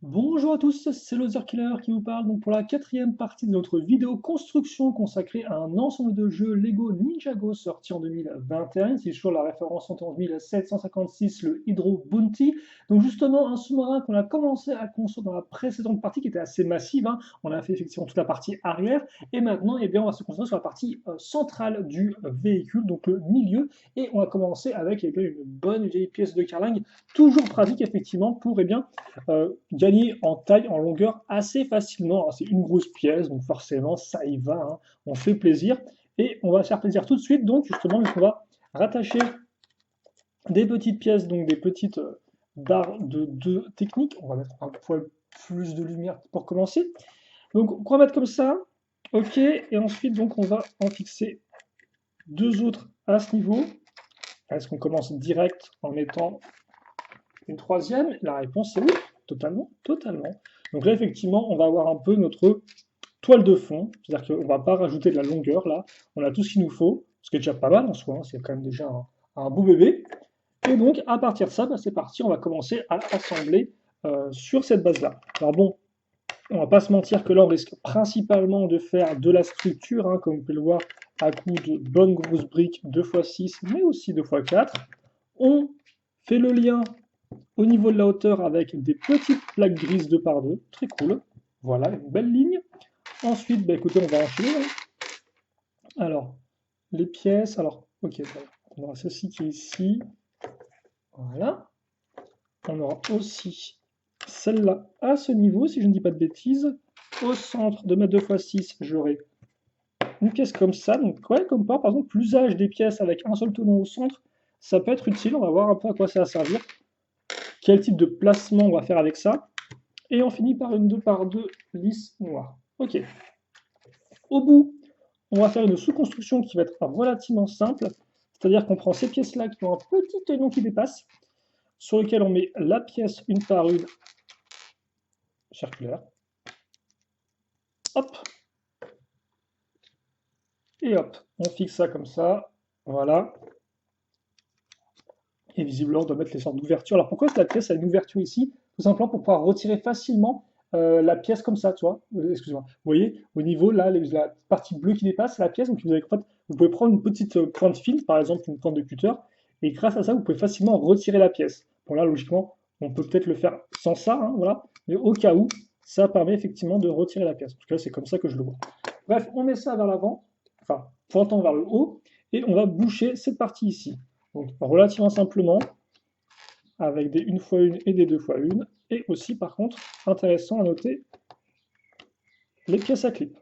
Bonjour à tous, c'est Loser Killer qui vous parle donc pour la quatrième partie de notre vidéo construction consacrée à un ensemble de jeux Lego Ninjago sorti en 2021. C'est toujours la référence 111 756, le Hydro Bounty. Donc justement un sous-marin qu'on a commencé à construire dans la précédente partie qui était assez massive, hein. On a fait effectivement toute la partie arrière et maintenant eh bien, on va se concentrer sur la partie centrale du véhicule, donc le milieu. Et on va commencer avec eh bien, une bonne vieille pièce de carlingue, toujours pratique effectivement pour gagner en taille, en longueur assez facilement. Alors, c'est une grosse pièce, donc forcément, ça y va, hein, on fait plaisir. Et on va se faire plaisir tout de suite, donc justement, on va rattacher des petites pièces, donc des petites barres de technique. On va mettre un poil plus de lumière pour commencer. Donc, on va mettre comme ça, ok, et ensuite, donc, on va en fixer deux autres à ce niveau. Est-ce qu'on commence direct en mettant une troisième? La réponse est oui, totalement, totalement. Donc là, effectivement, on va avoir un peu notre toile de fond, c'est-à-dire qu'on ne va pas rajouter de la longueur là, on a tout ce qu'il nous faut, ce qui est déjà pas mal en soi, hein, c'est quand même déjà un beau bébé. Et donc, à partir de ça, bah, c'est parti, on va commencer à assembler sur cette base-là. Alors bon, on va pas se mentir que là, on risque principalement de faire de la structure, hein, comme vous pouvez le voir, à coup de bonnes grosses briques 2x6, mais aussi 2x4. On fait le lien au niveau de la hauteur avec des petites plaques grises 2 par 2, très cool. Voilà, une belle ligne. Ensuite, bah, écoutez, on va enchaîner, hein. Alors, les pièces, alors, ok, voilà. On aura ceci qui est ici, voilà. On aura aussi celle-là à ce niveau, si je ne dis pas de bêtises. Au centre de ma 2x6, j'aurai une pièce comme ça. Donc, ouais, comme par exemple, l'usage des pièces avec un seul tenon au centre, ça peut être utile. On va voir un peu à quoi ça va servir. Quel type de placement on va faire avec ça. Et on finit par une 2 par 2 lisse noire. Ok. Au bout, on va faire une sous-construction qui va être relativement simple. C'est-à-dire qu'on prend ces pièces-là qui ont un petit tenon qui dépasse, sur lequel on met la pièce une par une circulaire. Hop. Et hop. On fixe ça comme ça. Voilà. Et visiblement, on doit mettre les sortes d'ouvertures. Alors pourquoi la pièce a une ouverture ici? Tout simplement pour pouvoir retirer facilement la pièce comme ça, tu vois. Excusez-moi. Vous voyez, au niveau, là, la partie bleue qui dépasse, c'est la pièce. Donc en fait, vous pouvez prendre une petite pointe fine, par exemple une pointe de cutter, et grâce à ça, vous pouvez facilement retirer la pièce. Bon là, logiquement, on peut peut-être le faire sans ça, hein, voilà. Mais au cas où, ça permet effectivement de retirer la pièce. En tout cas, c'est comme ça que je le vois. Bref, on met ça vers l'avant, enfin, pointant vers le haut, et on va boucher cette partie ici. Donc relativement simplement, avec des 1x1 et des 2x1. Et aussi, par contre, intéressant à noter, les pièces à clip.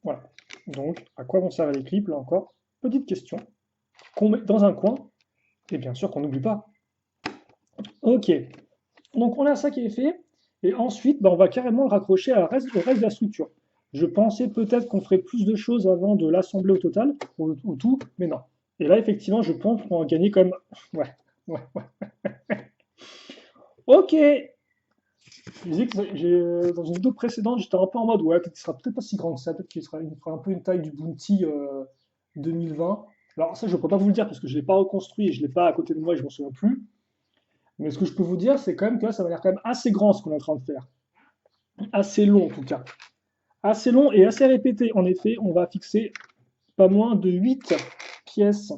Voilà. Donc, à quoi vont servir les clips, là encore? Petite question. Qu'on met dans un coin, et bien sûr qu'on n'oublie pas. Ok. Donc, on a ça qui est fait. Et ensuite, bah, on va carrément le raccrocher au reste de la structure. Je pensais peut-être qu'on ferait plus de choses avant de l'assembler au total, au tout, mais non. Et là, effectivement, je pense qu'on va gagner quand même. Ouais, ouais, ouais. Ok, je disais que dans une vidéo précédente, j'étais un peu en mode, ouais, peut-être qu'il sera peut-être pas si grand que ça, peut-être il fera un peu une taille du Bounty 2020. Alors ça, je ne peux pas vous le dire parce que je ne l'ai pas reconstruit et je ne l'ai pas à côté de moi et je m'en souviens plus. Mais ce que je peux vous dire, c'est quand même que là, ça va l'air quand même assez grand ce qu'on est en train de faire. Assez long en tout cas. Assez long et assez répété. En effet, on va fixer pas moins de 8 pièces,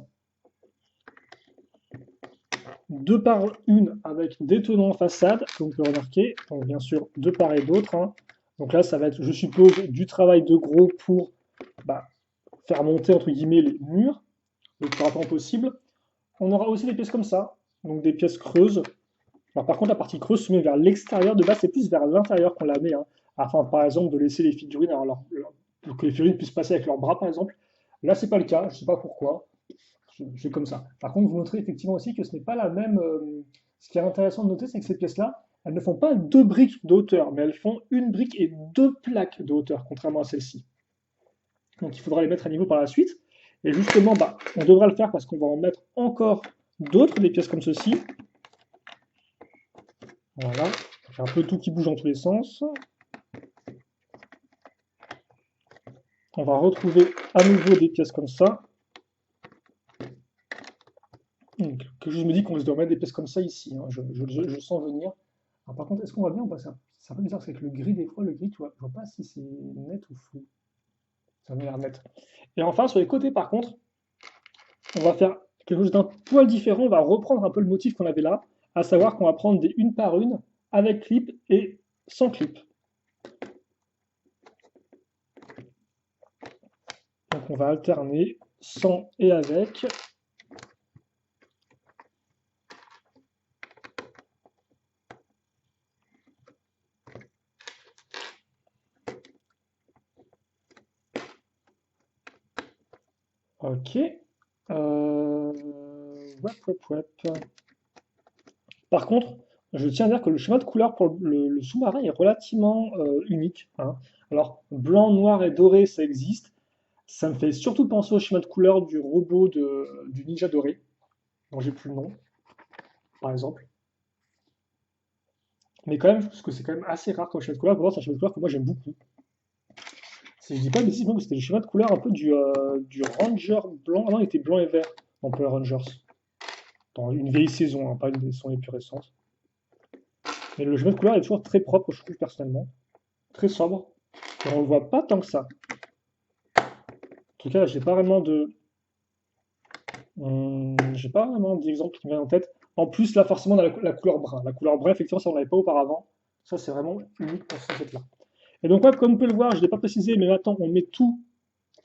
2 par 1 avec des tenons en façade, comme vous pouvez remarquer. Donc bien sûr, de part et d'autre, hein. Donc là, ça va être, je suppose, du travail de gros pour bah, faire monter, entre guillemets, les murs le plus rapidement possible. On aura aussi des pièces comme ça, donc des pièces creuses. Alors par contre, la partie creuse se met vers l'extérieur. De base, c'est plus vers l'intérieur qu'on la met, hein, afin, par exemple, de laisser les figurines, pour que les figurines puissent passer avec leurs bras, par exemple. Là, c'est pas le cas, je ne sais pas pourquoi. C'est comme ça. Par contre, vous noterez effectivement aussi que ce n'est pas la même. Ce qui est intéressant de noter, c'est que ces pièces-là, elles ne font pas deux briques de hauteur, mais elles font une brique et deux plaques de hauteur, contrairement à celle-ci. Donc il faudra les mettre à niveau par la suite. Et justement, bah, on devra le faire parce qu'on va en mettre encore d'autres, des pièces comme ceci. Voilà. J'ai un peu tout qui bouge dans tous les sens. On va retrouver à nouveau des pièces comme ça. Donc, que je me dis qu'on doit mettre des pièces comme ça ici, hein. Je le sens venir. Alors, par contre, est-ce qu'on voit bien ou pas ça? C'est un peu bizarre, c'est que le gris, des fois, le gris, tu vois, je vois pas si c'est net ou flou. Ça m'a l'air net. Et enfin, sur les côtés, par contre, on va faire quelque chose d'un poil différent. On va reprendre un peu le motif qu'on avait là, à savoir qu'on va prendre des une par une, avec clip et sans clip. Donc on va alterner sans et avec. Ok. Wep. Par contre, je tiens à dire que le schéma de couleur pour le sous-marin est relativement unique, hein. Alors, blanc, noir et doré, ça existe. Ça me fait surtout penser au schéma de couleur du robot du ninja doré, dont j'ai plus le nom, par exemple. Mais quand même, je trouve que c'est quand même assez rare comme schéma de couleur. Pour moi, c'est un schéma de couleur que moi j'aime beaucoup. Si je dis pas de bêtises, c'était le schéma de couleur un peu du Ranger blanc. Ah non, il était blanc et vert dans Power Rangers. Dans une vieille saison, hein, pas une des saisons les plus récentes. Mais le schéma de couleur est toujours très propre, je trouve personnellement. Très sobre. Et on le voit pas tant que ça. En tout cas, j'ai pas vraiment d'exemple qui me vient en tête. En plus, là, forcément, on a la couleur brun. La couleur brun, effectivement, ça, on l'avait pas auparavant. Ça, c'est vraiment unique pour ce set-là. Et donc, ouais, comme vous pouvez le voir, je ne l'ai pas précisé, mais maintenant, on met tout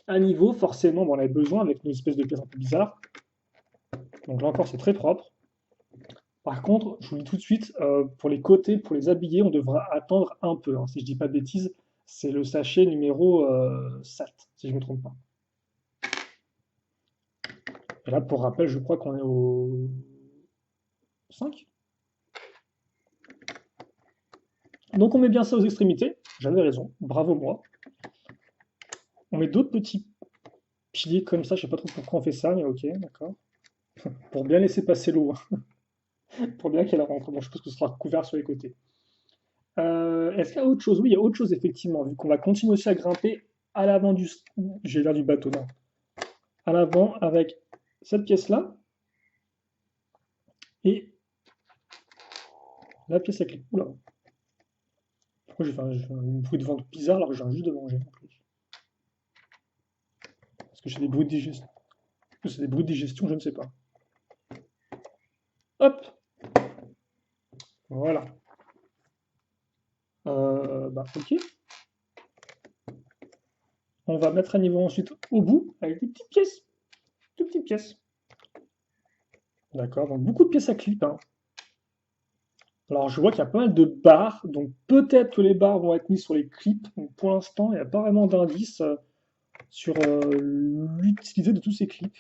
à niveau. Forcément, bon, on avait besoin avec nos espèces de pièces un peu bizarres. Donc là encore, c'est très propre. Par contre, je vous le dis tout de suite, pour les côtés, pour les habiller, on devra attendre un peu, hein. Si je dis pas de bêtises, c'est le sachet numéro 7, si je ne me trompe pas. Et là, pour rappel, je crois qu'on est au 5. Donc on met bien ça aux extrémités. J'avais raison, bravo moi. On met d'autres petits piliers comme ça, je sais pas trop pourquoi on fait ça, mais ok, d'accord. Pour bien laisser passer l'eau, pour bien qu'elle rentre. Bon, je pense que ce sera couvert sur les côtés. Est-ce qu'il y a autre chose? Oui, il y a autre chose effectivement, vu qu'on va continuer aussi à grimper à l'avant j'ai l'air du bateau, non. À l'avant avec cette pièce-là et la pièce à clé. Oula, pourquoi j'ai fait un bruit de ventre bizarre alors que je viens juste de manger en plus? Est-ce que j'ai des bruits de digestion? Est-ce que c'est des bruits de digestion? Je ne sais pas. Hop, voilà. Ok. On va mettre à niveau ensuite au bout avec des petites pièces. Toutes petites pièces. D'accord, donc beaucoup de pièces à clip, hein. Alors je vois qu'il y a pas mal de barres, donc peut-être que les barres vont être mises sur les clips. Donc, pour l'instant, il n'y a pas vraiment d'indice sur l'utilité de tous ces clips.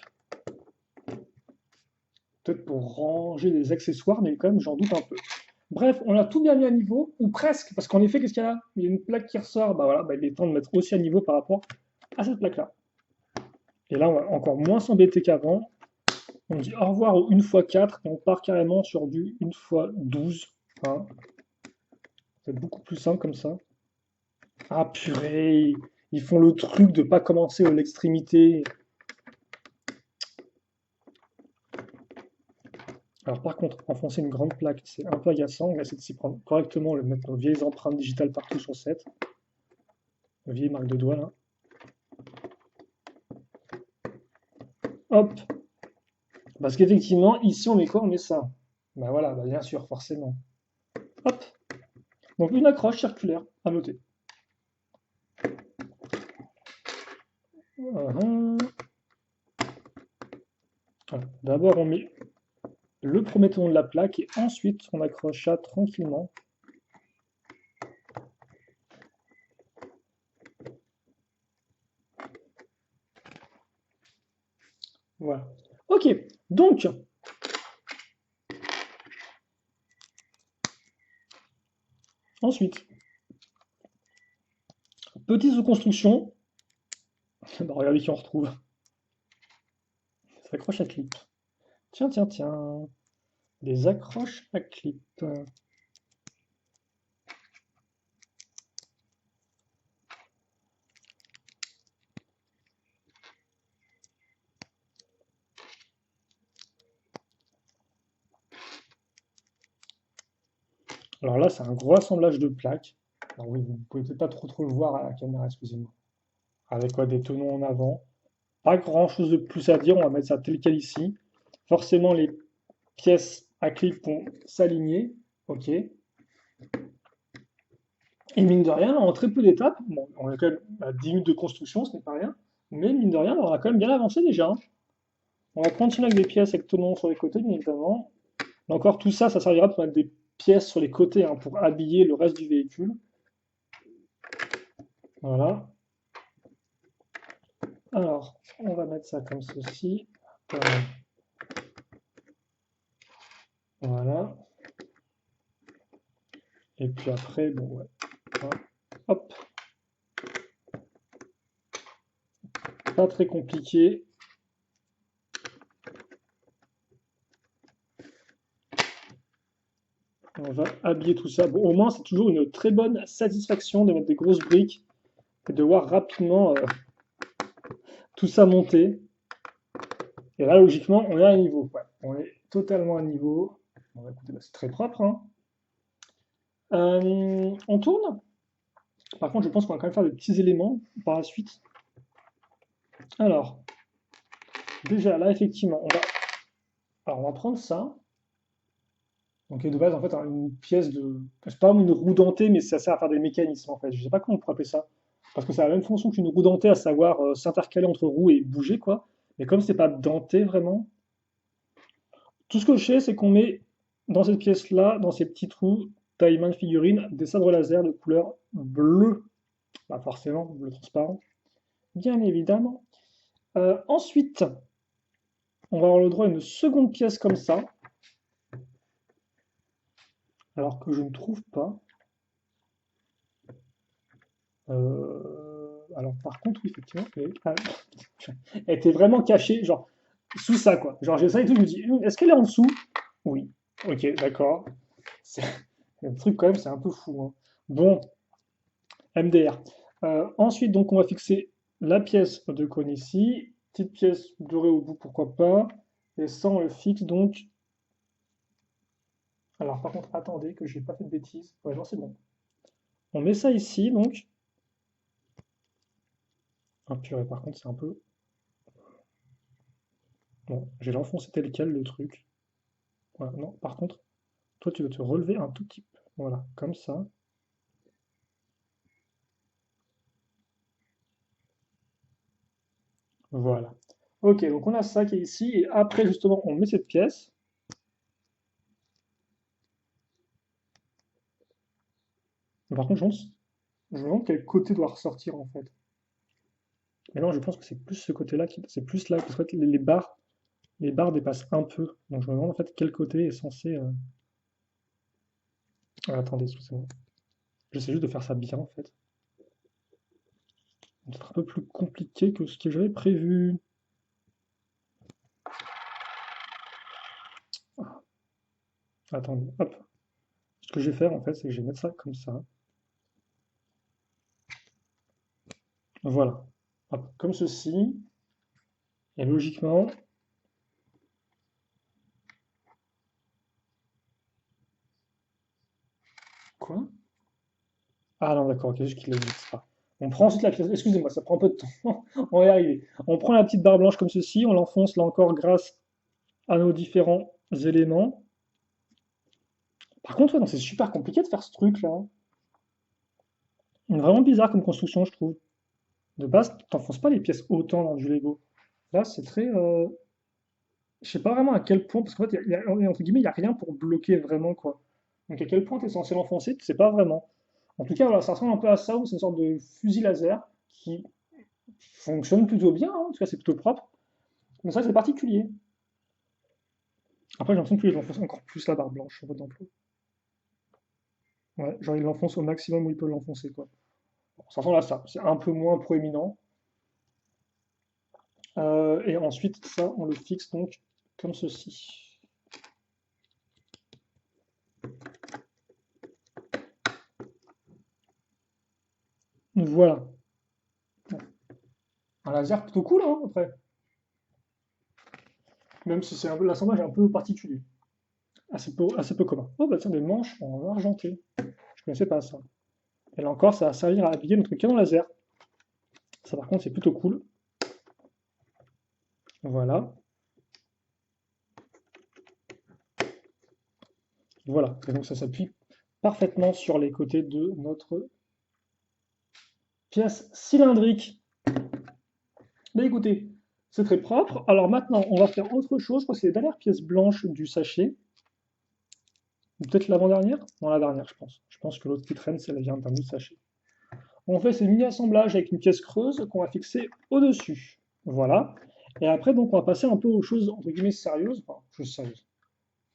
Peut-être pour ranger des accessoires, mais quand même j'en doute un peu. Bref, on a tout bien mis à niveau, ou presque, parce qu'en effet, qu'est-ce qu'il y a là? Il y a une plaque qui ressort, bah voilà, il est temps de mettre aussi à niveau par rapport à cette plaque-là. Et là, on va encore moins s'embêter qu'avant. On dit au revoir au 1x4 et on part carrément sur du 1x12, hein. C'est beaucoup plus simple comme ça. Ah purée, ils font le truc de pas commencer à l'extrémité. Alors par contre, enfoncer une grande plaque, c'est un peu agaçant. On va essayer de s'y prendre correctement, de mettre nos vieilles empreintes digitales partout sur cette. Nos vieilles marques de doigts là. Hop. Parce qu'effectivement, ici on met quoi? On met ça. Bah voilà, bah bien sûr, forcément. Hop. Donc une accroche circulaire à noter. Uhum. Voilà. D'abord on met le premier tour de la plaque et ensuite on accroche ça tranquillement. Voilà. Ok, donc, ensuite, petite sous-construction. Bah, regardez qui on retrouve. Des accroches à clip. Tiens, tiens, tiens. Des accroches à clip. Alors là, c'est un gros assemblage de plaques. Alors oui, vous pouvez peut-être pas trop le voir à la caméra, excusez-moi. Avec quoi, des tenons en avant. Pas grand-chose de plus à dire, on va mettre ça tel quel ici. Forcément, les pièces à clip vont s'aligner. Ok. Et mine de rien, en très peu d'étapes, bon, on est quand même à 10 minutes de construction, ce n'est pas rien. Mais mine de rien, on a quand même bien avancé déjà, hein. On va continuer avec des pièces avec tenons sur les côtés, bien évidemment. Là encore, tout ça, ça servira pour mettre des pièces sur les côtés, hein, pour habiller le reste du véhicule. Voilà. Alors, on va mettre ça comme ceci. Voilà. Voilà. Et puis après, bon, ouais. Hop. Pas très compliqué. On va habiller tout ça. Bon, au moins, c'est toujours une très bonne satisfaction de mettre des grosses briques et de voir rapidement tout ça monter. Et là, logiquement, on est à niveau. Ouais, on est totalement à niveau. Bon, bah, écoutez, bah, c'est très propre, hein. On tourne. Par contre, je pense qu'on va quand même faire des petits éléments par la suite. Alors, déjà, là, effectivement, alors, on va prendre ça. Donc, de base, en fait, une pièce de. C'est pas une roue dentée, mais ça sert à faire des mécanismes, en fait. Je sais pas comment on pourrait appeler ça. Parce que ça a la même fonction qu'une roue dentée, à savoir s'intercaler entre roues et bouger, quoi. Mais comme c'est pas denté vraiment, tout ce que je sais, c'est qu'on met dans cette pièce-là, dans ces petits trous, taille main de figurine, des sabres laser de couleur bleue. Pas forcément, bleu transparent. Bien évidemment. Ensuite, on va avoir le droit à une seconde pièce comme ça. Alors que je ne trouve pas. Alors par contre, oui, effectivement, elle était vraiment cachée, genre sous ça, quoi. Genre j'ai ça et tout, je me dis, est-ce qu'elle est en dessous? Oui. Ok, d'accord. C'est le truc quand même, c'est un peu fou, hein. Bon, MDR. Ensuite, donc, on va fixer la pièce de cône ici, petite pièce dorée au bout, pourquoi pas. Et ça, on le fixe donc. Alors par contre, attendez que j'ai pas fait de bêtises. Ouais, non, c'est bon. On met ça ici, donc. Ah purée, par contre, c'est un peu. Bon, j'ai l'enfoncé tel quel le truc. Voilà, non, par contre, toi, tu vas te relever un tout petit peu. Voilà, comme ça. Voilà. Ok, donc on a ça qui est ici. Et après, justement, on met cette pièce. Mais par contre, je me demande quel côté doit ressortir en fait. Mais non, je pense que c'est plus ce côté-là, c'est plus là, parce qu'en fait, les barres dépassent un peu. Donc je me demande en fait quel côté est censé. Ah, attendez, excusez-moi. J'essaie juste de faire ça bien en fait. C'est un peu plus compliqué que ce que j'avais prévu. Ah, attendez, hop. Ce que je vais faire en fait, c'est que je vais mettre ça comme ça. Voilà. Hop, comme ceci. Et logiquement. Quoi? Ah non, d'accord, ok, juste qu'il ne l'existe pas. On prend ensuite la pièce. Excusez-moi, ça prend un peu de temps. On va y arriver. On prend la petite barre blanche comme ceci, on l'enfonce là encore grâce à nos différents éléments. Par contre, ouais, non, c'est super compliqué de faire ce truc-là. Vraiment bizarre comme construction, je trouve. De base, t'enfonces pas les pièces autant dans du Lego. Là, c'est très. Je sais pas vraiment à quel point, parce qu'en fait, entre guillemets, il n'y a rien pour bloquer vraiment, quoi. Donc, à quel point tu es censé l'enfoncer, tu sais pas vraiment. En tout cas, voilà, ça ressemble un peu à ça, où c'est une sorte de fusil laser qui fonctionne plutôt bien, hein, en tout cas, c'est plutôt propre. Mais ça, c'est particulier. Après, j'ai l'impression que lui, il enfonce encore plus la barre blanche en mode d'emploi. Ouais, genre, il l'enfonce au maximum où il peut l'enfoncer, quoi. Bon, ça ressemble à ça. C'est un peu moins proéminent. Et ensuite, ça, on le fixe donc comme ceci. Voilà. Un laser plutôt cool, hein, après. Même si c'est l'assemblage est un peu particulier. assez peu commun. Oh bah tiens, des manches en argenté. Je connaissais pas ça. Et là encore, ça va servir à appuyer notre canon laser. Ça par contre, c'est plutôt cool. Voilà. Voilà. Et donc ça s'appuie parfaitement sur les côtés de notre pièce cylindrique. Mais écoutez, c'est très propre. Alors maintenant, on va faire autre chose. Je crois que c'est les dernières pièces blanches du sachet. Ou peut-être l'avant-dernière? Non, la dernière, je pense. Je pense que l'autre qui traîne, c'est la vient d'un bout de sachet. On fait ce mini-assemblage avec une pièce creuse qu'on va fixer au-dessus. Voilà. Et après, donc, on va passer un peu aux choses, entre guillemets, sérieuses. Enfin, choses sérieuses.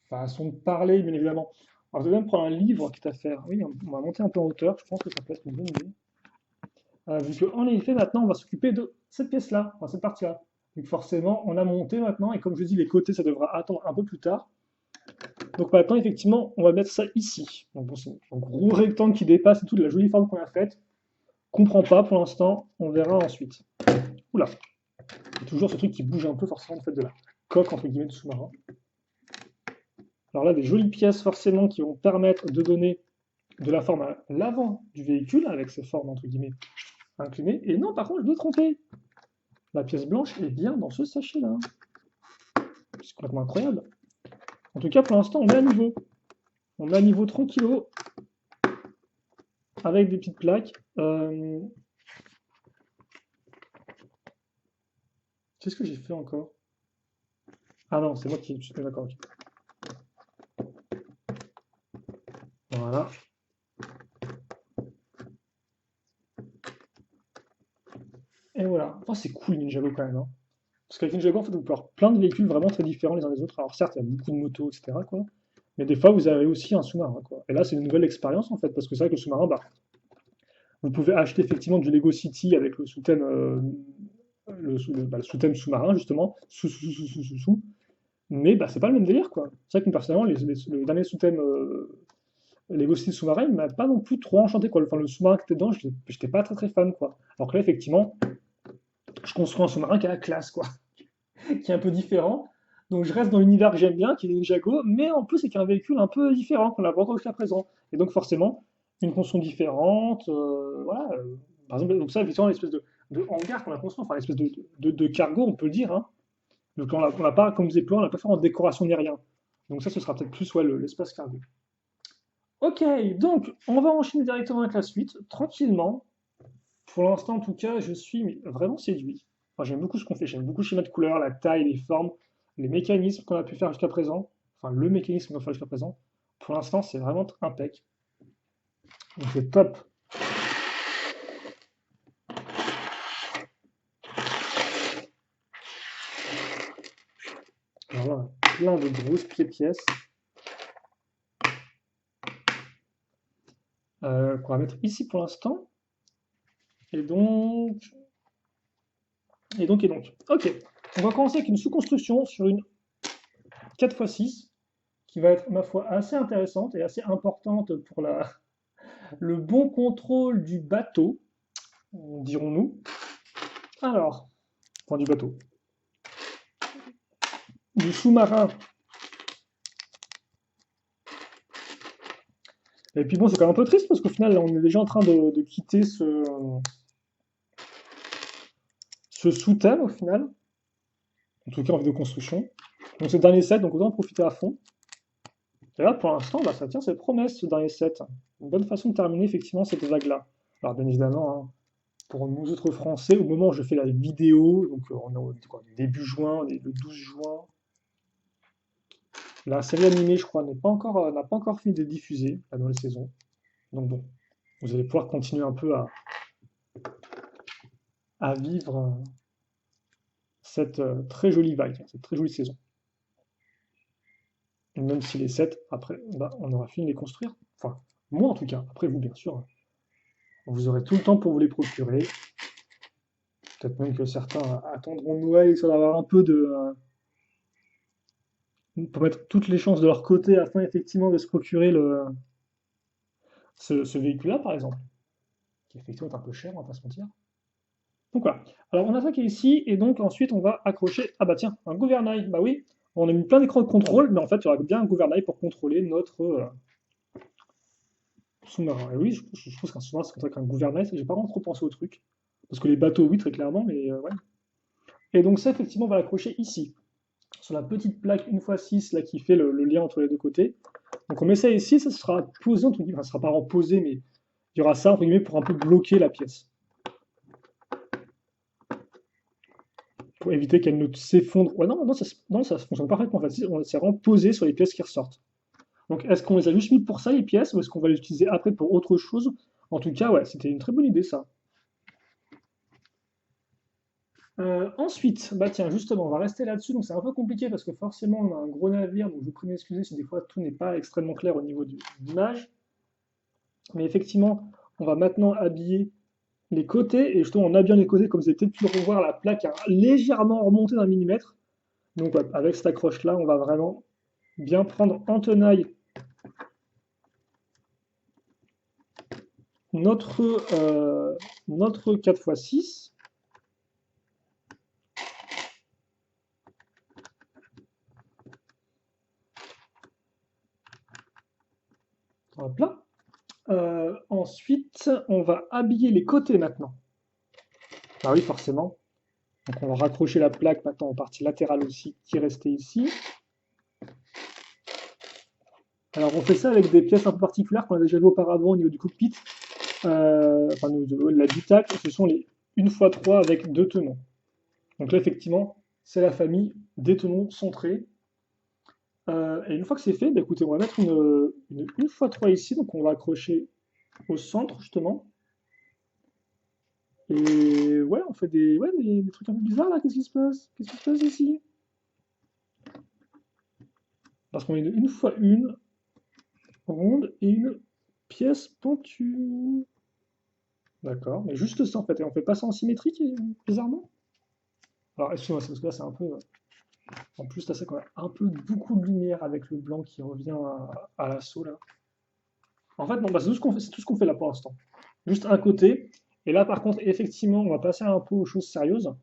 Façon de parler, bien évidemment. Alors, je vais même prendre un livre qui est à faire. Oui, on va monter un peu en hauteur. Je pense que ça peut être une bonne idée. Vu qu'en effet, maintenant, on va s'occuper de cette pièce-là, enfin, cette partie-là. Donc forcément, on a monté maintenant, et comme je dis, les côtés, ça devra attendre un peu plus tard. Donc maintenant, effectivement, on va mettre ça ici. Donc bon, c'est un gros rectangle qui dépasse et toute la jolie forme qu'on a faite. Comprends pas pour l'instant, on verra ensuite. Oula, il y a toujours ce truc qui bouge un peu forcément en fait de la coque entre guillemets de sous-marin. Alors là, des jolies pièces forcément qui vont permettre de donner de la forme à l'avant du véhicule avec ses formes entre guillemets inclinées. Et non, par contre, je me trompé. La pièce blanche est bien dans ce sachet-là. C'est complètement incroyable. En tout cas, pour l'instant, on est à niveau. On est à niveau tranquillo, avec des petites plaques. Qu'est-ce que j'ai fait encore? Ah non, c'est moi qui suis d'accord. Ok. Voilà. Et voilà. Oh, c'est cool Ninjago quand même, hein. Parce qu'avec Ninjago, en fait, vous pouvez avoir plein de véhicules vraiment très différents les uns des autres. Alors certes, il y a beaucoup de motos, etc., quoi. Mais des fois, vous avez aussi un sous-marin, quoi. Et là, c'est une nouvelle expérience, en fait, parce que c'est vrai que le sous-marin, bah, vous pouvez acheter effectivement du Lego City avec le sous-thème le sous-thème sous-marin, justement, sous. Mais bah, c'est pas le même délire, quoi. C'est vrai que personnellement, le dernier sous-thème Lego City sous-marin, il m'a pas non plus trop enchanté, quoi. Enfin, le sous-marin qui était dedans, j'étais pas très très fan, quoi. Alors que là, effectivement, je construis un sous-marin qui a la classe, quoi. Qui est un peu différent. Donc je reste dans l'univers que j'aime bien, qui est Ninjago, mais en plus c'est un véhicule un peu différent qu'on n'a pas encore jusqu'à présent. Et donc forcément, une construction différente, voilà. Par exemple, donc ça, effectivement, l'espèce de hangar qu'on a construit, enfin l'espèce de cargo, on peut le dire, hein. Donc on n'a pas, comme vous déploie, on n'a pas fait en décoration ni rien. Donc ça, ce sera peut-être plus ouais, l'espace cargo. Ok, donc on va enchaîner directement avec la suite, tranquillement. Pour l'instant, en tout cas, je suis vraiment séduit. Enfin, j'aime beaucoup ce qu'on fait, j'aime beaucoup le schéma de couleur, la taille, les formes, les mécanismes qu'on a pu faire jusqu'à présent. Enfin, le mécanisme qu'on a fait jusqu'à présent. Pour l'instant, c'est vraiment impec. Donc c'est top. Alors là, plein de grosses pièces qu'on va mettre ici pour l'instant. Et donc, et donc. Ok, on va commencer avec une sous-construction sur une 4x6 qui va être, ma foi, assez intéressante et assez importante pour le bon contrôle du bateau, dirons-nous. Alors, enfin du bateau, du sous-marin. Et puis bon, c'est quand même un peu triste parce qu'au final, on est déjà en train de quitter ce sous-thème au final. En tout cas en vidéo construction. Donc c'est le dernier set, donc autant en profiter à fond. Et là, pour l'instant, bah, ça tient ses promesses, ce dernier set. Une bonne façon de terminer effectivement cette vague-là. Alors bien évidemment, hein, pour nous autres Français, au moment où je fais la vidéo, donc on est quoi, début juin, on est le 12 juin, la série animée, je crois, n'a pas encore fini de diffuser la nouvelle saison. Donc bon, vous allez pouvoir continuer un peu à vivre cette très jolie vague, cette très jolie saison. Et même si les 7, après, bah, on aura fini de les construire. Enfin, moi en tout cas. Après vous, bien sûr. Vous aurez tout le temps pour vous les procurer. Peut-être même que certains attendront Noël histoire d'avoir un peu de... pour mettre toutes les chances de leur côté afin effectivement de se procurer ce véhicule-là, par exemple. Qui effectivement est un peu cher, on va pas se mentir. Donc voilà. Alors on a ça qui est ici, et donc ensuite on va accrocher. Ah bah tiens, un gouvernail. Bah oui, On a mis plein d'écrans de contrôle, mais en fait, il y aura bien un gouvernail pour contrôler notre sous-marin. Et oui, je trouve qu'un sous-marin, c'est qu'un gouvernail, j'ai pas vraiment trop pensé au truc. Parce que les bateaux, oui, très clairement, mais ouais. Et donc ça, effectivement, on va l'accrocher ici, sur la petite plaque 1x6, là, qui fait le lien entre les deux côtés. Donc on met ça ici, ça sera posé, entre guillemets, enfin, ça sera pas vraiment posé, mais il y aura ça, entre guillemets, pour un peu bloquer la pièce. Pour éviter qu'elle ne s'effondre. Ouais, non, ça fonctionne parfaitement. En fait, c'est vraiment posé sur les pièces qui ressortent. Donc, est-ce qu'on les a juste mis pour ça, les pièces, ou est-ce qu'on va les utiliser après pour autre chose? En tout cas, ouais, c'était une très bonne idée, ça. Ensuite, bah tiens, justement, on va rester là-dessus. Donc, c'est un peu compliqué parce que forcément, on a un gros navire. Donc, je vous prie de m'excuser si des fois tout n'est pas extrêmement clair au niveau de l'image. Mais effectivement, on va maintenant habiller les côtés. Et justement, en habillant les côtés, comme vous avez peut-être pu le revoir, la plaque a légèrement remonté d'un millimètre. Donc, ouais, avec cette accroche-là, on va vraiment bien prendre en tenaille notre, notre 4x6. Hop là. Ensuite, on va habiller les côtés maintenant. Ah oui, forcément. Donc on va raccrocher la plaque maintenant en partie latérale aussi qui restait ici. Alors on fait ça avec des pièces un peu particulières qu'on a déjà vu auparavant au niveau du cockpit. Enfin, l'habitacle, ce sont les 1x3 avec deux tenons. Donc là, effectivement, c'est la famille des tenons centrés. Et une fois que c'est fait, bah, écoutez, on va mettre une 1x3 ici. Donc on va accrocher au centre, justement. Et ouais, on fait des trucs un peu bizarres là. Qu'est-ce qui se passe? Qu'est-ce qui se passe ici? Parce qu'on a une fois une ronde et une pièce pentue. D'accord, mais juste ça en fait. Et on fait pas ça en symétrique, bizarrement? Alors, excusez-moi, c'est parce que là, c'est un peu. En plus, là, c'est quand même un peu beaucoup de lumière avec le blanc qui revient à l'assaut là. En fait, non, bah, c'est tout ce qu'on fait, c'est tout ce qu'on fait là pour l'instant. Juste un côté. Et là, par contre, effectivement, on va passer un peu aux choses sérieuses.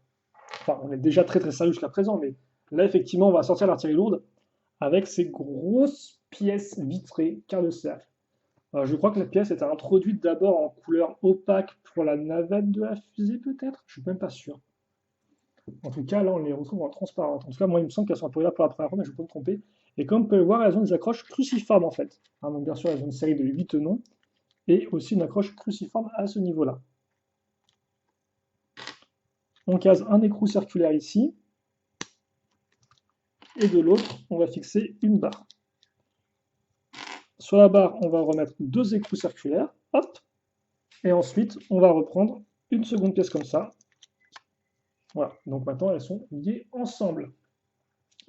Enfin, on est déjà très très sérieux jusqu'à présent, mais là, effectivement, on va sortir l'artillerie lourde avec ces grosses pièces vitrées quart de cercle. Je crois que la pièce était introduite d'abord en couleur opaque pour la navette de la fusée, peut-être? Je suis même pas sûr. En tout cas, là, on les retrouve en transparente. En tout cas, moi, il me semble qu'elles sont apparues là pour la première fois, mais je peux me tromper. Et comme vous pouvez le voir, elles ont des accroches cruciformes, en fait. Hein, donc, bien sûr, elles ont une série de 8 tenons et aussi une accroche cruciforme à ce niveau-là. On case un écrou circulaire ici. Et de l'autre, on va fixer une barre. Sur la barre, on va remettre deux écrous circulaires. Hop. Et ensuite, on va reprendre une seconde pièce comme ça. Voilà, donc maintenant elles sont liées ensemble.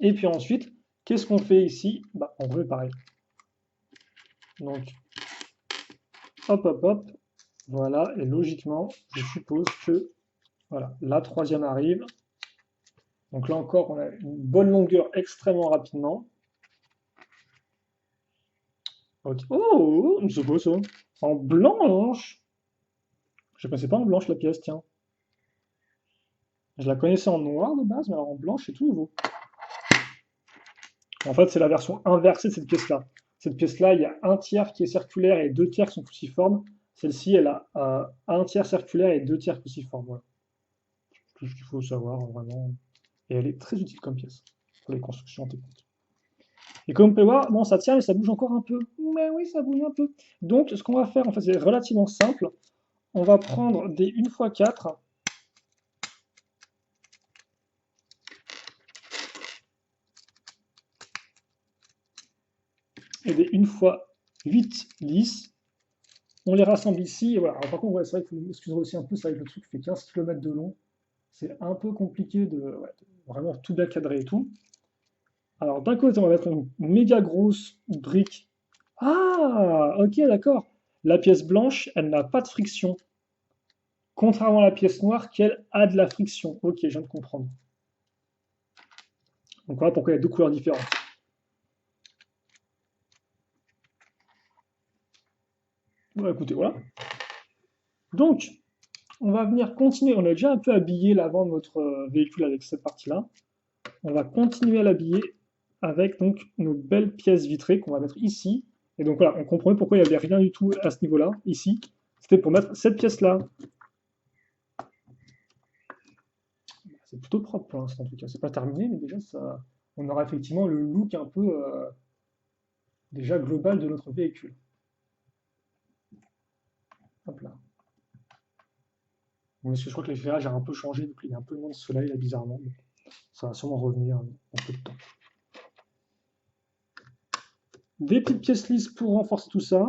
Et puis ensuite, qu'est-ce qu'on fait ici? Bah, en vrai, pareil. Donc, hop, hop, hop. Voilà, et logiquement, je suppose que voilà, la troisième arrive. Donc là encore, on a une bonne longueur extrêmement rapidement. Ok. Oh, c'est beau ça. En blanche. Je ne connaissais pas en blanche la pièce, tiens. Je la connaissais en noir de base, mais alors en blanche, c'est tout nouveau. En fait, c'est la version inversée de cette pièce-là. Cette pièce-là, il y a un tiers qui est circulaire et deux tiers qui sont cruciformes. Celle-ci, elle a un tiers circulaire et deux tiers cruciformes. Voilà. Tout ce qu'il faut savoir, vraiment. Et elle est très utile comme pièce pour les constructions techniques. Et comme vous pouvez voir, bon, ça tient, mais ça bouge encore un peu. Mais oui, ça bouge un peu. Donc, ce qu'on va faire, en fait, c'est relativement simple. On va prendre des 1x4. Et des 1x8 lisses. On les rassemble ici. Et voilà. Alors, par contre, ouais, c'est vrai qu'il faut m'excuser aussi un peu, c'est vrai que le truc fait 15 km de long. C'est un peu compliqué de vraiment tout bien cadrer et tout. Alors, d'un côté, on va mettre une méga grosse brique. Ah, ok, d'accord. La pièce blanche, elle n'a pas de friction. Contrairement à la pièce noire, qui, elle, a de la friction. Ok, je viens de comprendre. Donc voilà pourquoi il y a deux couleurs différentes. Bon, écoutez, voilà. Donc, on va venir continuer. On a déjà un peu habillé l'avant de notre véhicule avec cette partie-là. On va continuer à l'habiller avec donc nos belles pièces vitrées qu'on va mettre ici. Et donc voilà, on comprenait pourquoi il n'y avait rien du tout à ce niveau-là, ici. C'était pour mettre cette pièce-là. C'est plutôt propre pour l'instant en tout cas. C'est pas terminé, mais déjà ça, on aura effectivement le look un peu déjà global de notre véhicule. Hop là. Bon, parce que je crois que l'éclairage a un peu changé, donc il y a un peu moins de soleil là bizarrement. Mais ça va sûrement revenir en peu de temps. Des petites pièces lisses pour renforcer tout ça.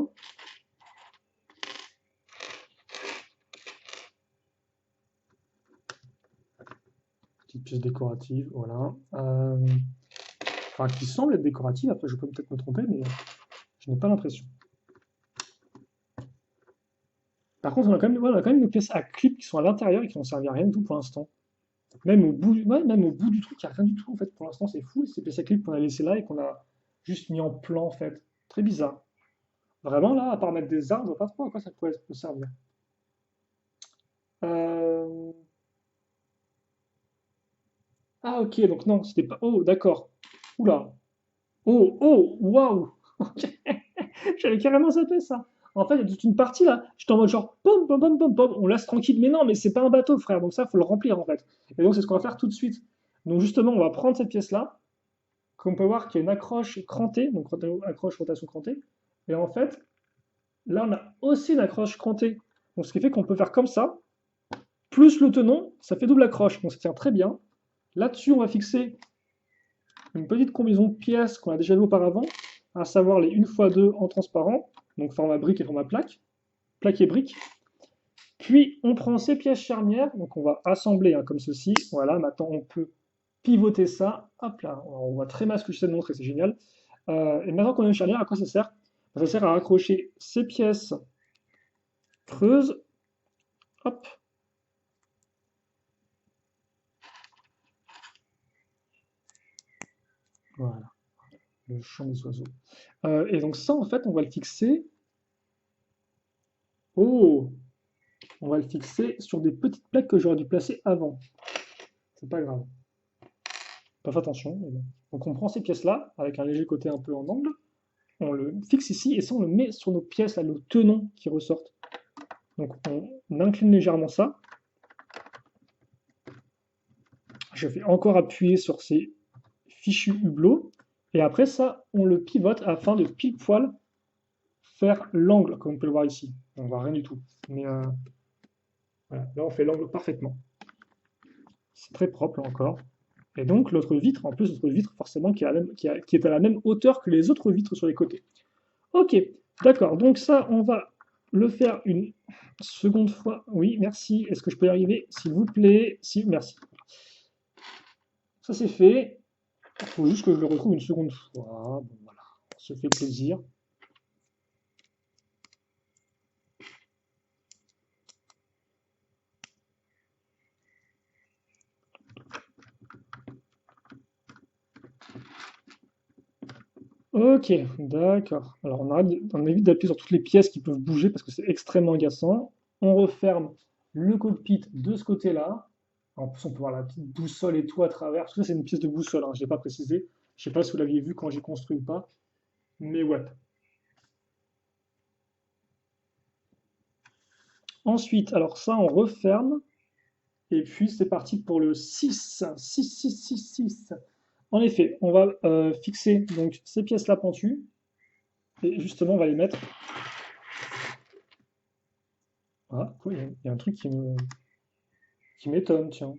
Petite pièce décorative, voilà. Enfin, qui semble être décorative, après je peux peut-être me tromper, mais je n'ai pas l'impression. Par contre, on a quand même nos pièces à clip qui sont à l'intérieur et qui n'ont servi à rien du tout pour l'instant. Même au bout, ouais, même au bout du truc, il n'y a rien du tout en fait. Pour l'instant, c'est fou, ces pièces à clip qu'on a laissées là et qu'on a juste mis en plan en fait. Très bizarre. Vraiment là, à part mettre des arbres, je vois pas trop à quoi ça pourrait servir. Euh, Ah ok, donc non, c'était pas. Oh, d'accord. Oula. Oh, oh, waouh. Ok. J'avais carrément zappé ça. En fait, il y a toute une partie là. J'étais en mode genre, pom, pom, pom, pom, pom, on laisse tranquille. Mais non, mais c'est pas un bateau, frère. Donc ça, faut le remplir en fait. Et donc, c'est ce qu'on va faire tout de suite. Donc, justement, on va prendre cette pièce-là. Comme on peut voir qu'il y a une accroche crantée. Donc, accroche, rotation crantée. Et en fait, là, on a aussi une accroche crantée. Donc, ce qui fait qu'on peut faire comme ça. Plus le tenon, ça fait double accroche. Donc, ça tient très bien. Là-dessus, on va fixer une petite combinaison de pièces qu'on a déjà vu auparavant, à savoir les 1x2 en transparent, donc format brique et format plaque et brique. Puis on prend ces pièces charnières, donc on va assembler comme ceci. Voilà, maintenant on peut pivoter ça. Hop là, on voit très mal ce que j'essaie de montrer, c'est génial. Et maintenant qu'on a une charnière, à quoi ça sert? Ça sert à accrocher ces pièces creuses. Hop. Voilà, le chant des oiseaux. Et donc ça, en fait, on va le fixer. Oh! On va le fixer sur des petites plaques que j'aurais dû placer avant. C'est pas grave. Pas fait attention. Mais bon. Donc on prend ces pièces-là, avec un léger côté un peu en angle, on le fixe ici, et ça on le met sur nos pièces, là, nos tenons qui ressortent. Donc on incline légèrement ça. Je vais encore appuyer sur ces fichus hublots, et après ça, on le pivote afin de pile poil faire l'angle, comme on peut le voir ici. On voit rien du tout. Mais voilà, là on fait l'angle parfaitement. C'est très propre là encore. Et donc l'autre vitre, en plus notre vitre forcément qui est à la même hauteur que les autres vitres sur les côtés. Ok, d'accord, donc ça on va le faire une seconde fois. Oui, merci. Est-ce que je peux y arriver, s'il vous plaît? Si, merci. Ça c'est fait. Il faut juste que je le retrouve une seconde fois. Bon, voilà, on se fait plaisir. Ok, d'accord. Alors on évite d'appuyer sur toutes les pièces qui peuvent bouger parce que c'est extrêmement agaçant. On referme le cockpit de ce côté-là. En plus, on peut voir la petite boussole et tout à travers. Tout ça, c'est une pièce de boussole, hein, je ne l'ai pas précisé. Je ne sais pas si vous l'aviez vu quand j'ai construit ou pas. Mais ouais. Ensuite, alors ça, on referme. Et puis, c'est parti pour le 6. 6, 6, 6, 6. En effet, on va fixer donc ces pièces-là pentues. Et justement, on va les mettre. Ah, quoi, il y a un truc qui m'étonne, tiens.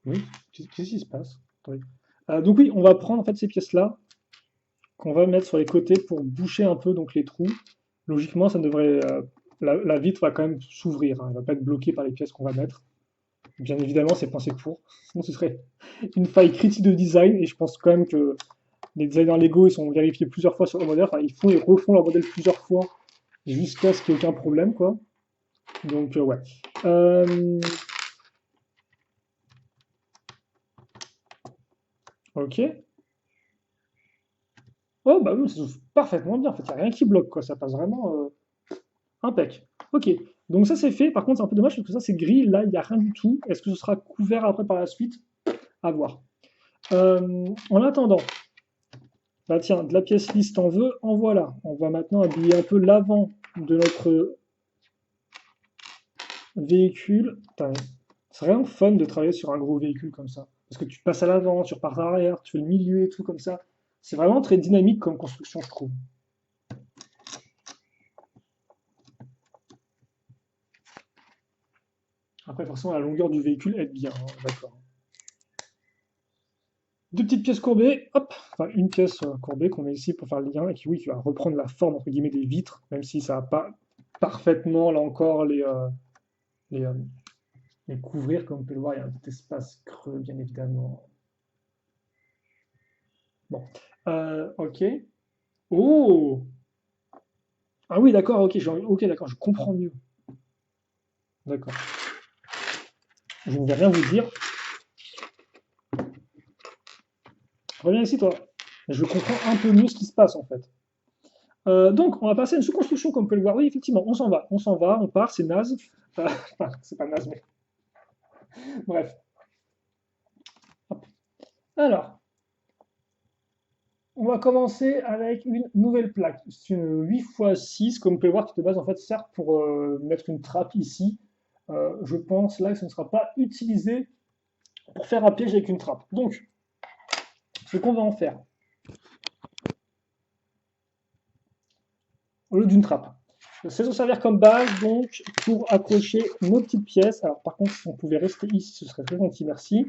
Oui, qu'est-ce qui se passe? Attendez. Donc oui, on va prendre en fait ces pièces-là qu'on va mettre sur les côtés pour boucher un peu donc les trous. Logiquement, ça devrait, la vitre va quand même s'ouvrir, hein, elle va pas être bloquée par les pièces qu'on va mettre. Bien évidemment, c'est pensé pour. Sinon, ce serait une faille critique de design. Et je pense quand même que les designers Lego, ils sont vérifiés plusieurs fois sur le modèle. Enfin, ils font et refont leur modèle plusieurs fois jusqu'à ce qu'il n'y ait aucun problème, quoi. Donc, ouais. Ok. Oh, bah oui, ça s'ouvre parfaitement bien. En fait, il n'y a rien qui bloque, quoi. Ça passe vraiment impec. Ok. Donc, ça, c'est fait. Par contre, c'est un peu dommage parce que ça, c'est gris. Là, il n'y a rien du tout. Est-ce que ce sera couvert après par la suite? À voir. En attendant, bah tiens, de la pièce lisse, t'en veux, en voilà. On va maintenant habiller un peu l'avant de notre véhicule. C'est vraiment fun de travailler sur un gros véhicule comme ça. Parce que tu passes à l'avant, tu repars à l'arrière, tu fais le milieu et tout comme ça. C'est vraiment très dynamique comme construction, je trouve. Après, forcément, la longueur du véhicule aide bien, hein, d'accord. Deux petites pièces courbées, hop, enfin une pièce courbée qu'on met ici pour faire le lien et qui, oui, qui va reprendre la forme, entre guillemets, des vitres, même si ça va pas parfaitement, là encore, les, euh, les couvrir, comme on peut le voir, il y a un petit espace creux, bien évidemment. Bon, ok. Oh! Ah oui, d'accord, ok, ok, d'accord, je comprends mieux. D'accord. Je ne vais rien vous dire. Reviens ici, toi. Je comprends un peu mieux ce qui se passe, en fait. Donc, on va passer à une sous-construction, comme on peut le voir. Oui, effectivement, on s'en va, on part, c'est naze. Enfin, c'est pas naze, mais bref. Hop. Alors, on va commencer avec une nouvelle plaque. C'est une 8x6, comme vous pouvez voir, qui de base, en fait, sert pour mettre une trappe ici. Je pense là que ce ne sera pas utilisé pour faire un piège avec une trappe. Donc, ce qu'on va en faire, au lieu d'une trappe. C'est de servir comme base donc pour accrocher nos petites pièces. Alors par contre, si on pouvait rester ici, ce serait très gentil, merci.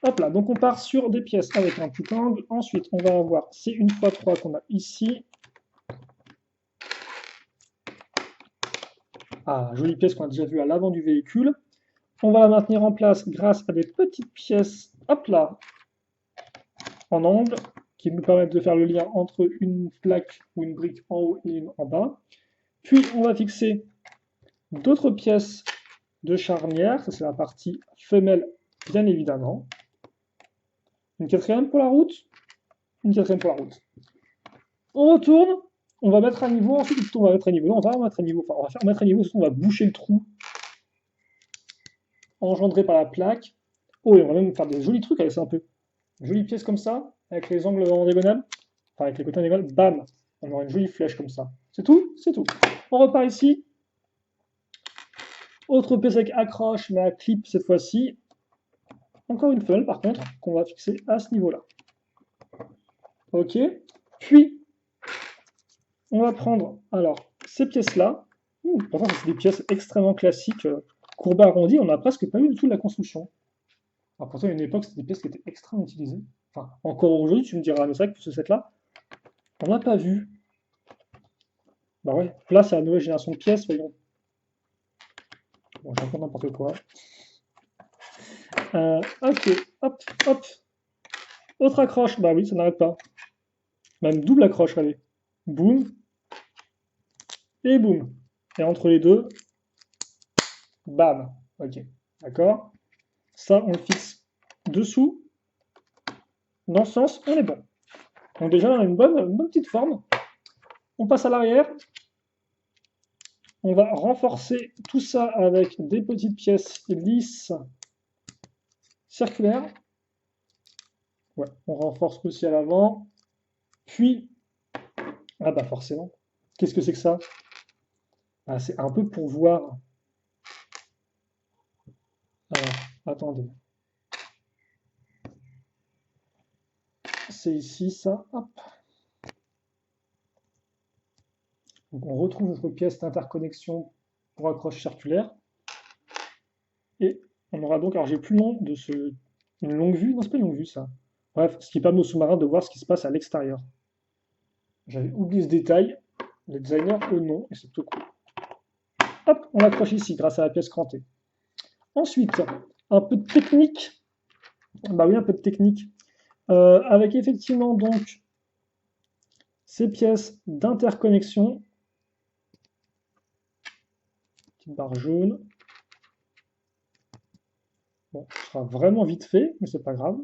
Hop là, donc on part sur des pièces avec un petit angle. Ensuite, on va avoir ces 1x3 qu'on a ici. Ah, jolie pièce qu'on a déjà vue à l'avant du véhicule. On va la maintenir en place grâce à des petites pièces, hop là, en angle, qui nous permettent de faire le lien entre une plaque ou une brique en haut et une en bas. Puis on va fixer d'autres pièces de charnière, ça c'est la partie femelle bien évidemment. Une quatrième pour la route, une quatrième pour la route. On retourne, on va mettre à niveau, ensuite on va mettre à niveau, non, on va mettre à niveau, enfin on va faire mettre à niveau, on va boucher le trou engendré par la plaque. Oh, et on va même faire des jolis trucs avec ça un peu. Jolie pièce comme ça, avec les angles en diagonale, enfin avec les côtés en diagonale, bam, on aura une jolie flèche comme ça. C'est tout, c'est tout. On repart ici. Autre pièce avec accroche, mais à clip cette fois-ci. Encore une femelle par contre, qu'on va fixer à ce niveau-là. Ok. Puis, on va prendre alors ces pièces-là. Pourtant, c'est des pièces extrêmement classiques, courbées arrondies. On n'a presque pas eu du tout de la construction. Alors, pourtant, à une époque, c'était des pièces qui étaient extrêmement utilisées. Enfin, encore aujourd'hui, tu me diras, mais c'est vrai que ce set-là, on n'a pas vu. Bah ouais, place à la nouvelle génération de pièces, voyons. Bon, j'ai encore n'importe quoi. Ok, hop, hop. Autre accroche, bah oui, ça n'arrête pas. Même double accroche, allez. Boum. Et boum. Et entre les deux, bam. Ok, d'accord. Ça, on le fixe dessous. Dans ce sens, on est bon. Donc déjà, on a une bonne petite forme. On passe à l'arrière. On va renforcer tout ça avec des petites pièces lisses circulaires. Ouais, on renforce aussi à l'avant. Puis, ah bah forcément. Qu'est-ce que c'est que ça? Ah, c'est un peu pour voir. Alors, attendez. C'est ici, ça. Hop. Donc on retrouve notre pièce d'interconnexion pour accroche circulaire. Et on aura donc, alors j'ai plus le nom de ce. Une longue vue? Non, c'est pas une longue vue ça. Bref, ce qui permet aux sous-marins de voir ce qui se passe à l'extérieur. J'avais oublié ce détail. Les designers, eux, non, et c'est plutôt cool. Hop, on l'accroche ici grâce à la pièce crantée. Ensuite, un peu de technique. Bah oui, un peu de technique. Avec effectivement donc ces pièces d'interconnexion. Petite barre jaune. Bon, ce sera vraiment vite fait, mais c'est pas grave.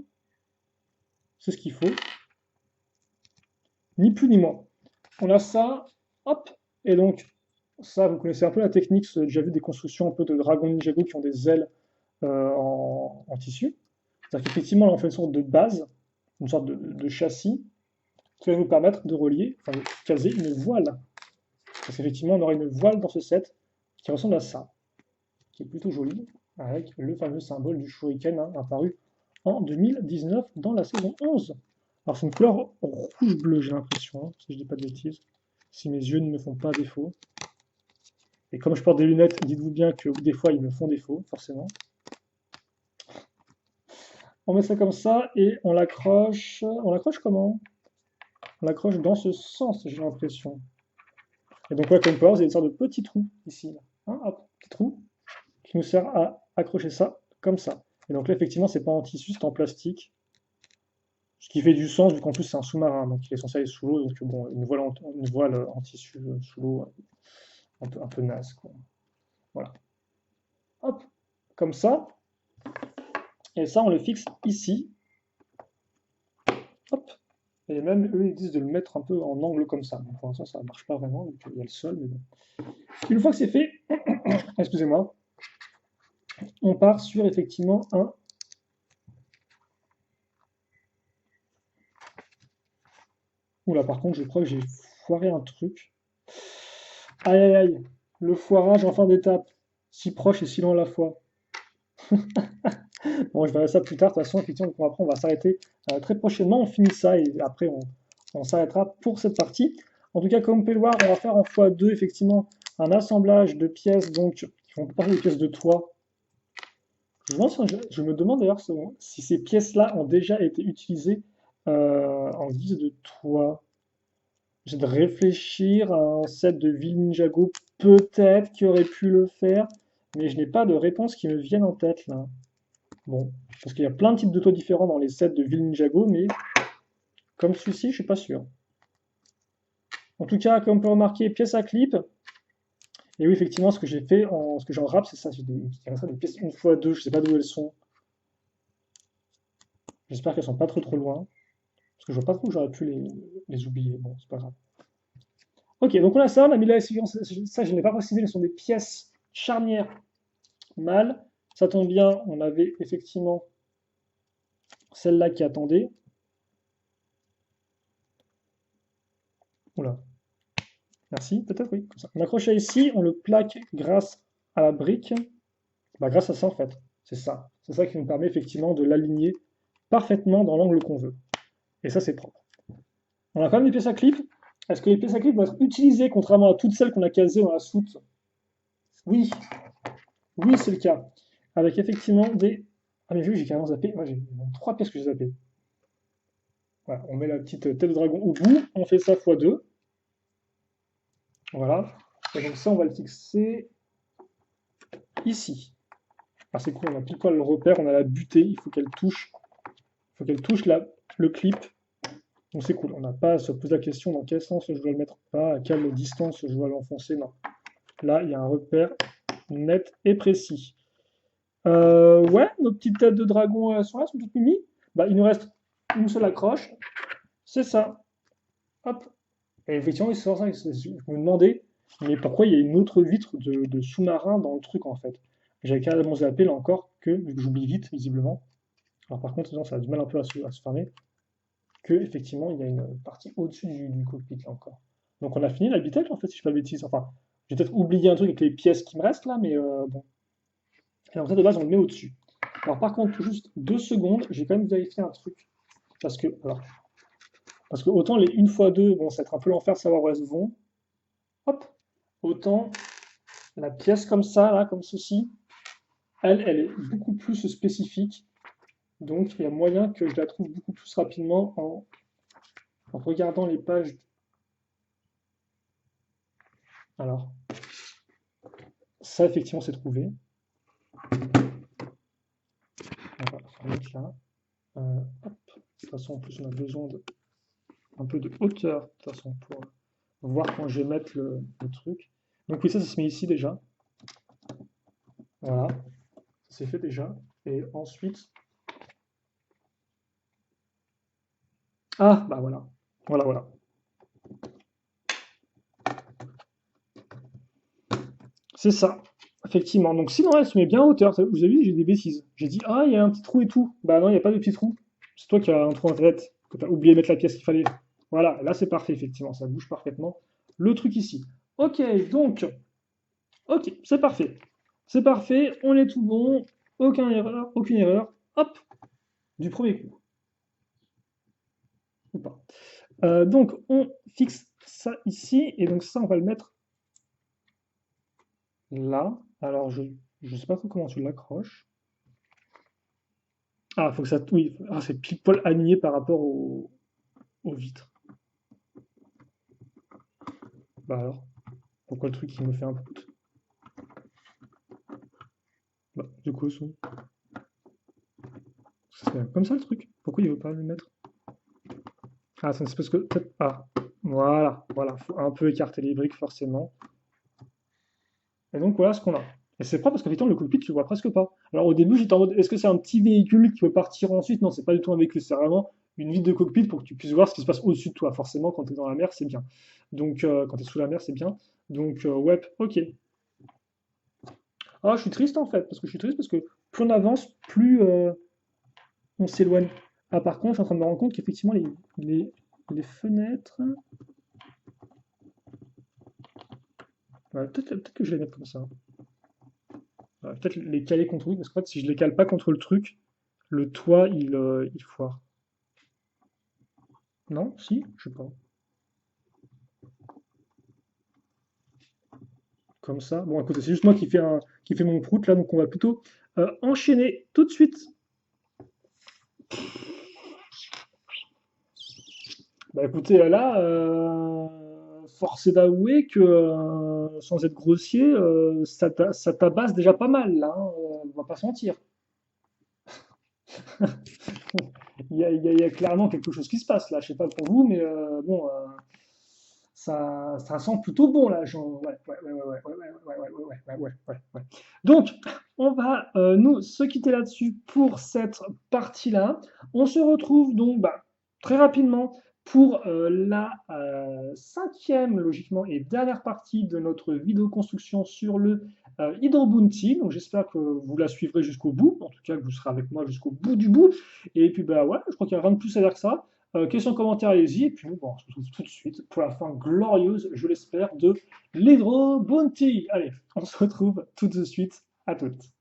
C'est ce qu'il faut. Ni plus ni moins. On a ça, hop, et donc ça, vous connaissez un peu la technique, j'ai déjà vu des constructions un peu de Dragon Ninjago qui ont des ailes en tissu. C'est-à-dire qu'effectivement, là, on fait une sorte de base, une sorte de châssis, qui va nous permettre de relier, enfin de caser une voile. Parce qu'effectivement, on aura une voile dans ce set qui ressemble à ça, qui est plutôt joli, avec le fameux symbole du shuriken hein, apparu en 2019 dans la saison 11. Alors c'est une couleur rouge-bleu, j'ai l'impression, hein, si je dis pas de bêtises, si mes yeux ne me font pas défaut. Et comme je porte des lunettes, dites-vous bien que des fois ils me font défaut, forcément. On met ça comme ça et on l'accroche. On l'accroche comment? On l'accroche dans ce sens, j'ai l'impression. Et donc là, comme quoi, vous avez une sorte de petit trou ici. Hein, hop, petit trou qui nous sert à accrocher ça comme ça. Et donc là, effectivement, c'est pas en tissu, c'est en plastique. Ce qui fait du sens, vu qu'en plus c'est un sous-marin, donc il est censé aller sous l'eau. Donc bon, une voile en tissu sous l'eau, un peu naze, quoi. Voilà. Hop, comme ça. Et ça, on le fixe ici. Hop. Et même eux, ils disent de le mettre un peu en angle comme ça. Donc, pour l'instant, ça ne marche pas vraiment, vu qu'il y a le sol, mais bon. Une fois que c'est fait, excusez-moi, on part sur effectivement un. Oula, par contre, je crois que j'ai foiré un truc. Aïe aïe aïe, le foirage en fin d'étape, si proche et si loin à la fois. Bon, je verrai ça plus tard, de toute façon, effectivement, après, on va s'arrêter très prochainement, on finit ça et après, on s'arrêtera pour cette partie. En tout cas, comme vous pouvez le voir, on va faire en x2, effectivement, un assemblage de pièces, donc, qui font partie des pièces de toit. Je me demande d'ailleurs si ces pièces-là ont déjà été utilisées en guise de toit. J'ai de réfléchir à un set de Ville Ninjago, peut-être qui aurait pu le faire, mais je n'ai pas de réponse qui me vienne en tête là. Bon, parce qu'il y a plein de types de toits différents dans les sets de Ville Ninjago, mais comme celui-ci, je suis pas sûr. En tout cas, comme on peut remarquer, pièce à clip. Et oui, effectivement, ce que j'ai fait, ce que j'en rappe, c'est ça, des pièces une fois deux, je sais pas d'où elles sont. J'espère qu'elles sont pas trop loin, parce que je vois pas trop où j'aurais pu les oublier. Bon, c'est pas grave. Ok, donc on a ça, on a mis là, ça je ne l'ai pas précisé, mais ce sont des pièces charnières mâles. Ça tombe bien, on avait effectivement celle-là qui attendait. Oula, merci, peut-être oui. Comme ça. On accroche ça ici, on le plaque grâce à la brique. Bah, grâce à ça en fait, c'est ça. C'est ça qui nous permet effectivement de l'aligner parfaitement dans l'angle qu'on veut. Et ça c'est propre. On a quand même des pièces à clip. Est-ce que les pièces à clip vont être utilisées contrairement à toutes celles qu'on a casées dans la soute? Oui, oui c'est le cas. Avec effectivement des... Ah mais oui, j'ai carrément zappé. Moi j'ai 3 pièces que j'ai zappées. Voilà, on met la petite tête de dragon au bout, on fait ça x2. Voilà. Et donc ça, on va le fixer ici. Ah, c'est cool, on a pile poil le repère, on a la butée, il faut qu'elle touche le clip. Donc c'est cool, on n'a pas à se poser la question dans quel sens je dois le mettre pas, à quelle distance je dois l'enfoncer, non. Là, il y a un repère net et précis. Ouais, nos petites têtes de dragon sont là, sont toutes mimi. Bah, il nous reste une seule accroche, c'est ça. Hop. Et effectivement, c'est pour ça que je me demandais, mais pourquoi il y a une autre vitre de sous-marin dans le truc en fait? J'avais carrément zappé là encore que, vu que j'oublie vite visiblement, alors par contre, non, ça a du mal un peu à se fermer, que effectivement il y a une partie au-dessus du cockpit là encore. Donc on a fini l'habitacle en fait, si je ne fais pas de bêtises. Enfin, j'ai peut-être oublié un truc avec les pièces qui me restent là, mais bon. Et donc ça de base, on le met au-dessus. Alors par contre, juste 2 secondes, j'ai quand même vérifié un truc. Parce que autant les 1x2, bon, ça va être un peu l'enfer de savoir où elles vont. Hop, autant la pièce comme ça, là, comme ceci, elle est beaucoup plus spécifique. Donc il y a moyen que je la trouve beaucoup plus rapidement en regardant les pages. Alors, ça effectivement c'est trouvé. On va remettre là. Hop. De toute façon, en plus on a besoin de un peu de hauteur, de toute façon, pour voir quand je vais mettre le truc. Donc oui, ça se met ici déjà. Voilà, c'est fait déjà. Et ensuite... Ah, bah voilà. Voilà, voilà. C'est ça. Effectivement. Donc sinon, elle se met bien en hauteur. Vous avez vu, j'ai des bêtises. J'ai dit, ah, il y a un petit trou et tout. Bah non, il n'y a pas de petit trou. C'est toi qui as un trou en tête, que tu as oublié de mettre la pièce qu'il fallait. Voilà, là c'est parfait, effectivement. Ça bouge parfaitement. Le truc ici. Ok, donc, ok, c'est parfait. C'est parfait, on est tout bon. Aucune erreur, aucune erreur. Hop, du premier coup. Ou pas. Donc, on fixe ça ici. Et donc, ça, on va le mettre là. Alors, je ne sais pas trop comment tu l'accroches. Ah, faut que ça. Oui, ah, c'est pile poil aligné par rapport aux vitres. Bah alors, pourquoi le truc il me fait un prout? Bah, du coup, ça se met comme ça le truc. Pourquoi il veut pas le mettre? Ah, c'est parce que. Ah, voilà, voilà. Faut un peu écarter les briques forcément. Et donc voilà ce qu'on a. Et c'est propre parce qu'effectivement, le cockpit, tu le vois presque pas. Alors au début, j'étais en mode, est-ce que c'est un petit véhicule qui peut partir ensuite? Non, c'est pas du tout un véhicule, c'est vraiment une vitre de cockpit pour que tu puisses voir ce qui se passe au-dessus de toi. Forcément, quand tu es dans la mer, c'est bien. Donc, quand tu es sous la mer, c'est bien. Donc, ouais, ok. Ah, je suis triste en fait, parce que je suis triste parce que plus on avance, plus on s'éloigne. Ah, par contre, je suis en train de me rendre compte qu'effectivement, les fenêtres. Ouais, peut-être que je vais les mettre comme ça. Ouais, peut-être les caler contre le truc, parce qu'en fait, si je les cale pas contre le truc, le toit, il foire. Non? Si? Je sais pas. Comme ça. Bon, écoutez, c'est juste moi qui fait mon prout là, donc on va plutôt enchaîner tout de suite. Bah écoutez, là, force est d'avouer que, sans être grossier, ça tabasse déjà pas mal, là, hein, on va pas se mentir. Il y a clairement quelque chose qui se passe là, je sais pas pour vous, mais bon, ça sent plutôt bon là. Ouais. Donc, on va nous se quitter là-dessus pour cette partie-là. On se retrouve donc bah, très rapidement pour la cinquième, logiquement, et dernière partie de notre vidéo construction sur le Hydro Bounty. Donc, j'espère que vous la suivrez jusqu'au bout, en tout cas que vous serez avec moi jusqu'au bout du bout. Et puis, bah ouais, je crois qu'il n'y a rien de plus à dire que ça. Questions, commentaires, allez-y. Et puis, bon, on se retrouve tout de suite pour la fin glorieuse, je l'espère, de l'Hydro Bounty. Allez, on se retrouve tout de suite. À toutes.